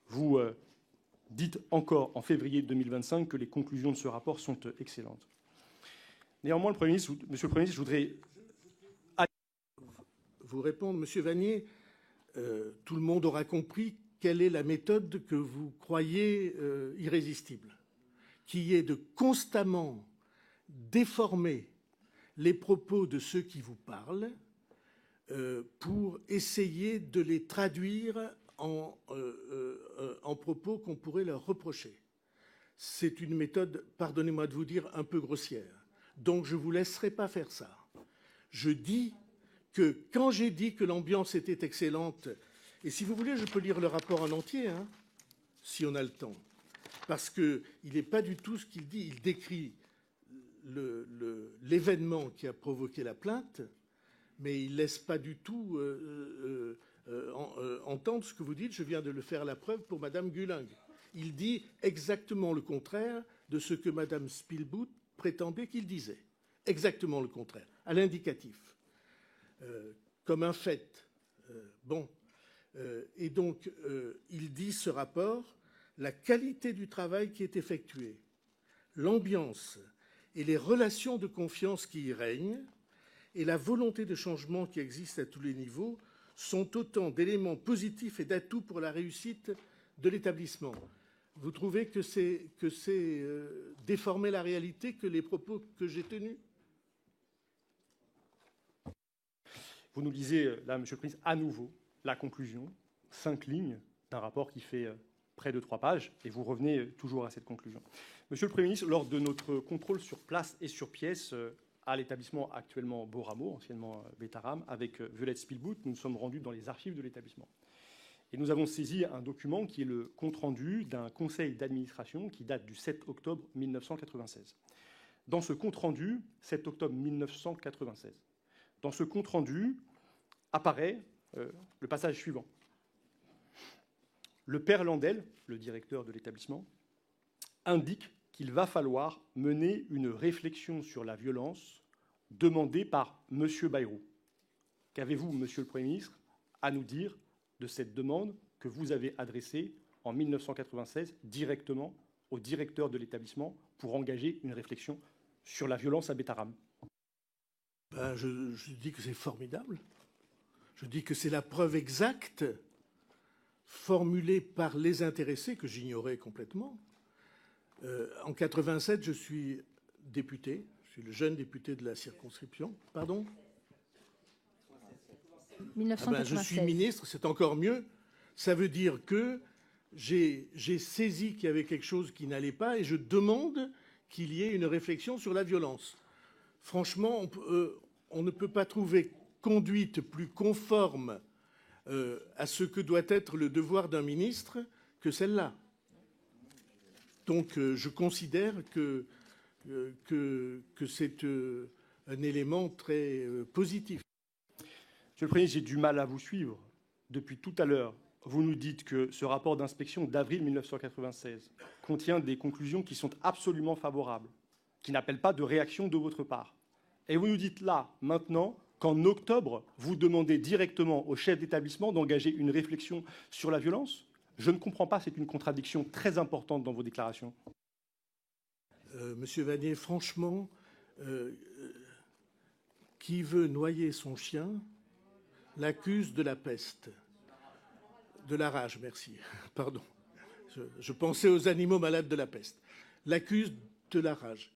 Vous dites encore en février 2025 que les conclusions de ce rapport sont excellentes. Néanmoins, monsieur le Premier ministre, je voudrais vous répondre. Monsieur Vannier, tout le monde aura compris quelle est la méthode que vous croyez irrésistible, qui est de constamment déformer les propos de ceux qui vous parlent pour essayer de les traduire en propos qu'on pourrait leur reprocher. C'est une méthode, pardonnez-moi de vous dire, un peu grossière. Donc je ne vous laisserai pas faire ça. Je dis que quand j'ai dit que l'ambiance était excellente, et si vous voulez, je peux lire le rapport en entier, hein, si on a le temps, parce qu'il n'est pas du tout ce qu'il dit. Il décrit l'événement qui a provoqué la plainte, mais il ne laisse pas du tout entendre ce que vous dites. Je viens de le faire la preuve pour Mme Gulling. Il dit exactement le contraire de ce que Mme Spielbout prétendait qu'il disait. Exactement le contraire, à l'indicatif, comme un fait. Et donc, il dit, ce rapport, la qualité du travail qui est effectué, l'ambiance et les relations de confiance qui y règnent, et la volonté de changement qui existe à tous les niveaux sont autant d'éléments positifs et d'atouts pour la réussite de l'établissement. Vous trouvez que c'est déformer la réalité que les propos que j'ai tenus? Vous nous lisez, là, Monsieur le Président, à nouveau la conclusion, 5 lignes d'un rapport qui fait près de 3 pages, et vous revenez toujours à cette conclusion. Monsieur le Premier ministre, lors de notre contrôle sur place et sur pièce à l'établissement actuellement Beauramo, anciennement Betaram, avec Violette Spielbout, nous nous sommes rendus dans les archives de l'établissement. Et nous avons saisi un document qui est le compte-rendu d'un conseil d'administration qui date du 7 octobre 1996. Dans ce compte-rendu, 7 octobre 1996, dans ce compte-rendu apparaît le passage suivant. Le père Landel, le directeur de l'établissement, indique qu'il va falloir mener une réflexion sur la violence demandée par M. Bayrou. Qu'avez-vous, Monsieur le Premier ministre, à nous dire de cette demande que vous avez adressée en 1996 directement au directeur de l'établissement pour engager une réflexion sur la violence à Betaram? Je dis que c'est formidable. Je dis que c'est la preuve exacte formulée par les intéressés, que j'ignorais complètement. En 87, je suis député. Je suis le jeune député de la circonscription. Pardon ? 1996. Je suis ministre, c'est encore mieux. Ça veut dire que j'ai saisi qu'il y avait quelque chose qui n'allait pas et je demande qu'il y ait une réflexion sur la violence. Franchement, on ne peut pas trouver conduite plus conforme à ce que doit être le devoir d'un ministre que celle-là. Donc je considère que c'est un élément très positif. Monsieur le Premier ministre, j'ai du mal à vous suivre. Depuis tout à l'heure, vous nous dites que ce rapport d'inspection d'avril 1996 contient des conclusions qui sont absolument favorables, qui n'appellent pas de réaction de votre part. Et vous nous dites là, maintenant, qu'en octobre, vous demandez directement au chef d'établissement d'engager une réflexion sur la violence? Je ne comprends pas, c'est une contradiction très importante dans vos déclarations. Monsieur Vannier, franchement, qui veut noyer son chien l'accuse de la peste. De la rage, merci. Pardon. Je pensais aux animaux malades de la peste. L'accuse de la rage.